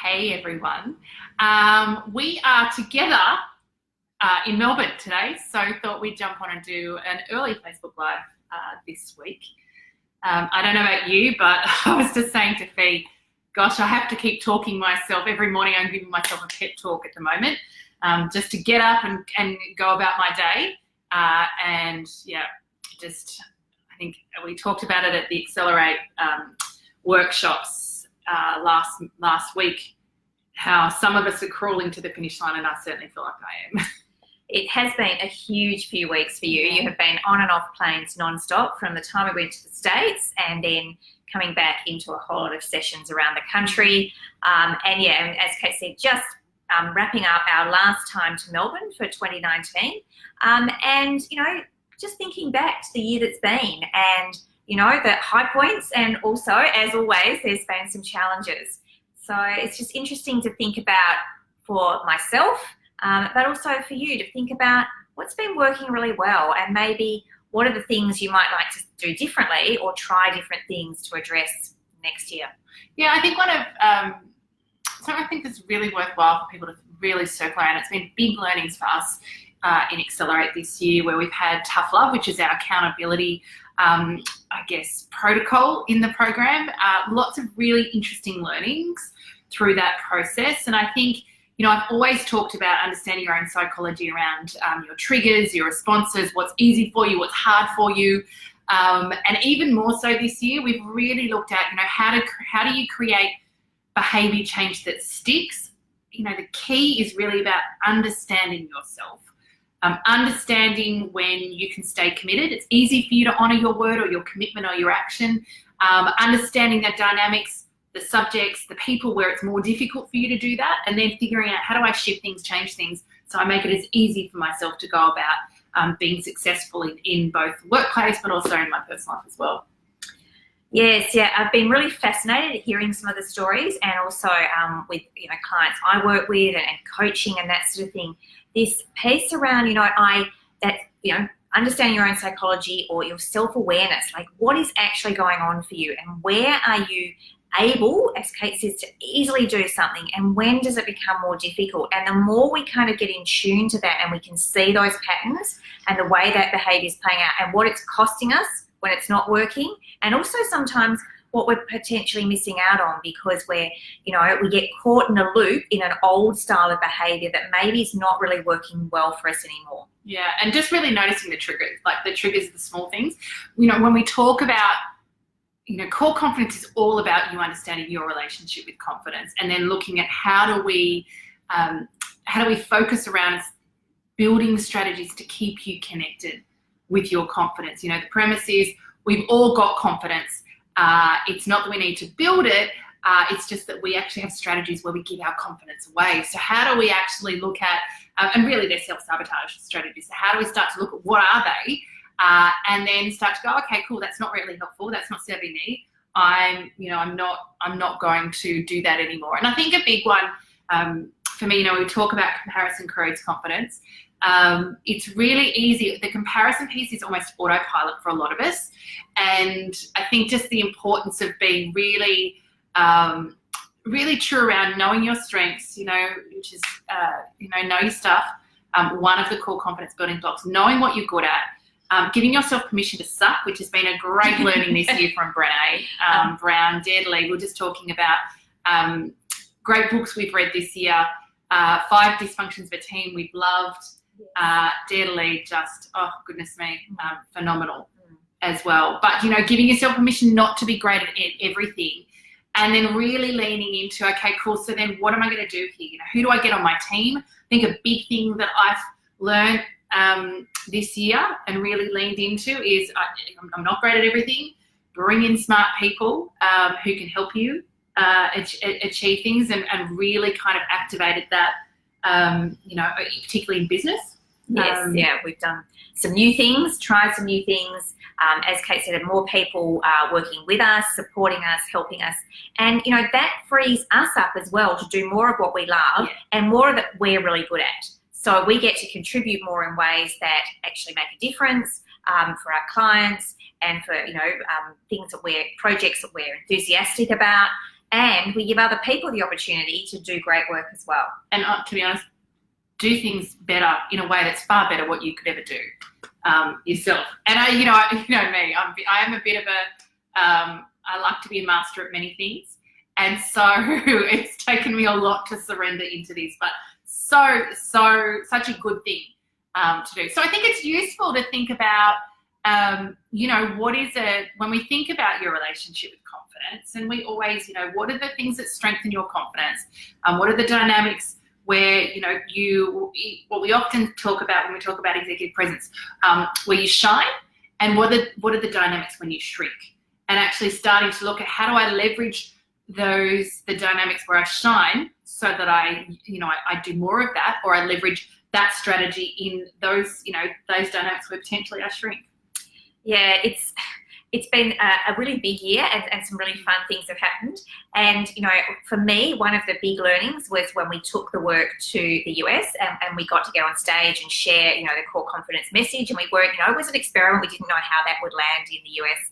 Hey everyone. We are together in Melbourne today, so thought we'd jump on and do an early Facebook Live this week. I don't know about you, but I was just saying to Fee, gosh, I have to keep talking myself. Every morning I'm giving myself a pep talk at the moment, just to get up and go about my day. And yeah, I think we talked about it at the Accelerate workshops last week, how some of us are crawling to the finish line, and I certainly feel like I am. It has been a huge few weeks for you. You have been on and off planes non-stop from the time we went to the States and then coming back into a whole lot of sessions around the country. And as Kate said, just wrapping up our last time to Melbourne for 2019. And, just thinking back to the year that's been and, the high points, and also, as always, there's been some challenges. So it's just interesting to think about for myself, but also for you to think about what's been working really well and maybe what are the things you might like to do differently or try different things to address next year. Yeah, I think something I think that's really worthwhile for people to really circle around. It's been big learnings for us in Accelerate this year, where we've had Tough Love, which is our accountability protocol in the program. Lots of really interesting learnings through that process. And I think, I've always talked about understanding your own psychology around your triggers, your responses, what's easy for you, what's hard for you. And even more so this year, we've really looked at, how do you create behavior change that sticks? The key is really about understanding yourself. Understanding when you can stay committed. It's easy for you to honour your word or your commitment or your action. Understanding the dynamics, the subjects, the people where it's more difficult for you to do that, and then figuring out how do I shift things, change things, so I make it as easy for myself to go about being successful in both the workplace but also in my personal life as well. Yes, yeah, I've been really fascinated at hearing some of the stories, and also with clients I work with and coaching and that sort of thing. This piece around understanding your own psychology or your self-awareness, like what is actually going on for you, and where are you able, as Kate says, to easily do something, and when does it become more difficult? And the more we kind of get in tune to that and we can see those patterns and the way that behaviour is playing out and what it's costing us when it's not working, and also sometimes what we're potentially missing out on because we get caught in a loop in an old style of behaviour that maybe is not really working well for us anymore. Yeah, and just really noticing the triggers, like the triggers of the small things. When we talk about, core confidence is all about you understanding your relationship with confidence, and then looking at how do we focus around building strategies to keep you connected with your confidence. The premise is we've all got confidence. It's not that we need to build it. It's just that we actually have strategies where we give our confidence away. So how do we actually look at, and really they're self-sabotage strategies. So how do we start to look at what are they? And then start to go, okay, cool, that's not really helpful. That's not serving me. I'm not going to do that anymore. And I think a big one for me, we talk about comparison corrodes confidence. It's really easy. The comparison piece is almost autopilot for a lot of us. And I think just the importance of being really, really true around knowing your strengths, which is, know your stuff. One of the core confidence building blocks, knowing what you're good at, giving yourself permission to suck, which has been a great learning this year from Brené Brown, Deadly. We're just talking about great books we've read this year. 5 Dysfunctions of a Team we've loved. Deadly, just, oh goodness me, phenomenal as well. But giving yourself permission not to be great at everything, and then really leaning into, okay, cool, so then what am I going to do here? Who do I get on my team? I think a big thing that I've learned this year and really leaned into is I'm not great at everything. Bring in smart people who can help you achieve things, and really kind of activated that, particularly in business. Yes, we've done some new things, tried some new things. As Kate said, more people working with us, supporting us, helping us. And, that frees us up as well to do more of what we love and more of it we're really good at. So we get to contribute more in ways that actually make a difference for our clients and for, projects that we're enthusiastic about. and we give other people the opportunity to do great work as well. And to be honest, do things better in a way that's far better what you could ever do yourself. And you know me, I am a bit of a, I like to be a master at many things. And so it's taken me a lot to surrender into this, but such a good thing to do. So I think it's useful to think about, you know, what is it, when we think about your relationship with confidence, and we always, you know, what are the things that strengthen your confidence? What are the dynamics where, you know, what we often talk about when we talk about executive presence, where you shine, and what are the dynamics when you shrink? And actually starting to look at how do I leverage the dynamics where I shine so that I do more of that, or I leverage that strategy in those, you know, those dynamics where potentially I shrink. Yeah, it's been a really big year, and some really fun things have happened. And, you know, for me, one of the big learnings was when we took the work to the US and we got to go on stage and share, you know, the core confidence message. And we were, you know, it was an experiment. We didn't know how that would land in the US.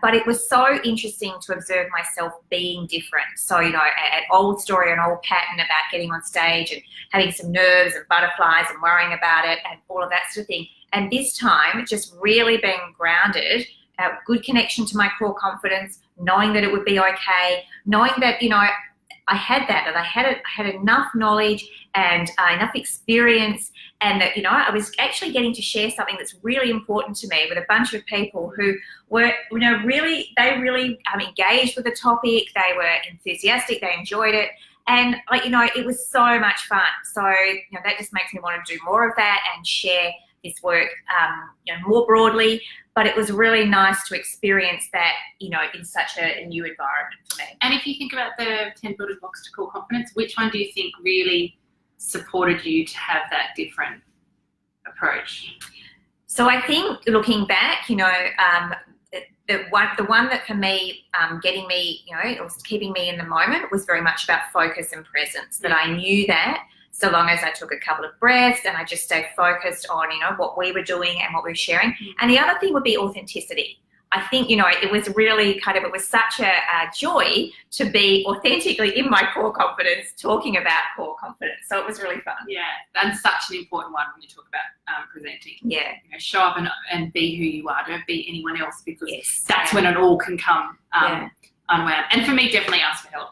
But it was so interesting to observe myself being different. So, you know, an old story, an old pattern about getting on stage and having some nerves and butterflies and worrying about it and all of that sort of thing. And this time, just really being grounded, good connection to my core confidence, knowing that it would be okay, knowing that, you know, I had that, and I had enough knowledge and enough experience, and that, you know, I was actually getting to share something that's really important to me with a bunch of people who were, you know, really engaged with the topic. They were enthusiastic. They enjoyed it. And, like, you know, it was so much fun. So, you know, that just makes me want to do more of that and share this work, you know, more broadly. But it was really nice to experience that, you know, in such a new environment for me. And if you think about the 10 building blocks to core confidence, which one do you think really supported you to have that different approach? So I think, looking back, you know, the one that for me, getting me, you know, it was keeping me in the moment, was very much about focus and presence. That I knew that so long as I took a couple of breaths and I just stayed focused on, you know, what we were doing and what we were sharing. And the other thing would be authenticity. I think, you know, it was really it was such a joy to be authentically in my core confidence, talking about core confidence. So it was really fun. Yeah, that's such an important one when you talk about presenting. Yeah. You know, show up and be who you are. Don't be anyone else, because that's when it all can come unwound. And for me, definitely ask for help.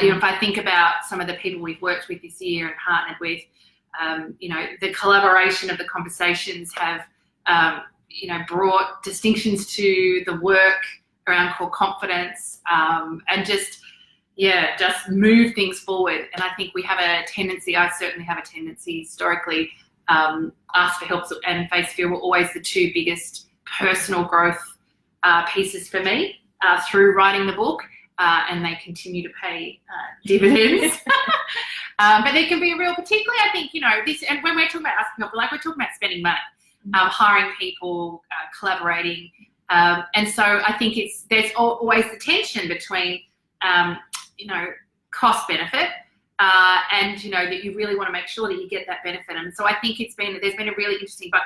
You know, if I think about some of the people we've worked with this year and partnered with, you know, the collaboration of the conversations have, you know, brought distinctions to the work around core confidence, and just move things forward. And I think we have a tendency, I certainly have a tendency historically, ask for help and face fear were always the two biggest personal growth pieces for me through writing the book. And they continue to pay dividends. But there can be a real, particularly I think, you know, this, and when we're talking about asking help, like we're talking about spending money, hiring people, collaborating. And so I think there's always the tension between, you know, cost benefit, and, you know, that you really want to make sure that you get that benefit. And so I think there's been a really interesting, but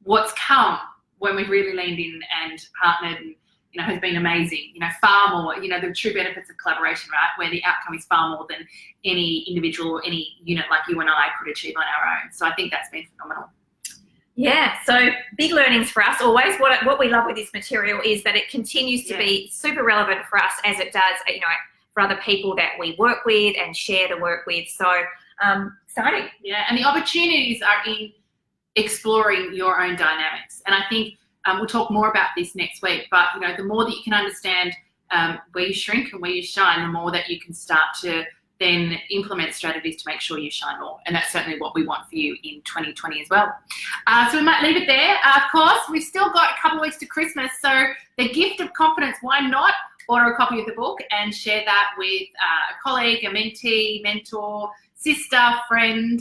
what's come when we've really leaned in and partnered and, you know, has been amazing. You know, far more, you know, the true benefits of collaboration, right, where the outcome is far more than any individual or any unit like you and I could achieve on our own. So I think that's been phenomenal. Yeah, so big learnings for us always. What we love with this material is that it continues to be super relevant for us, as it does, you know, for other people that we work with and share the work with. So exciting. Yeah, and the opportunities are in exploring your own dynamics. And I think we'll talk more about this next week, but, you know, the more that you can understand where you shrink and where you shine, the more that you can start to then implement strategies to make sure you shine more. And that's certainly what we want for you in 2020 as well. So we might leave it there. Of course, we've still got a couple of weeks to Christmas. So the gift of confidence, why not order a copy of the book and share that with a colleague, a mentee, mentor, sister, friend.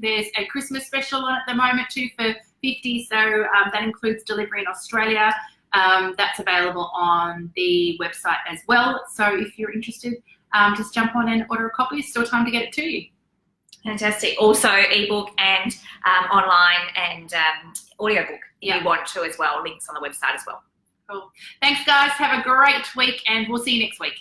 There's a Christmas special on at the moment too for 50, so that includes delivery in Australia. That's available on the website as well. So if you're interested, just jump on and order a copy. It's still time to get it to you. Fantastic. Also ebook and online and audiobook if you want to as well. Links on the website as well. Cool. Thanks, guys. Have a great week, and we'll see you next week.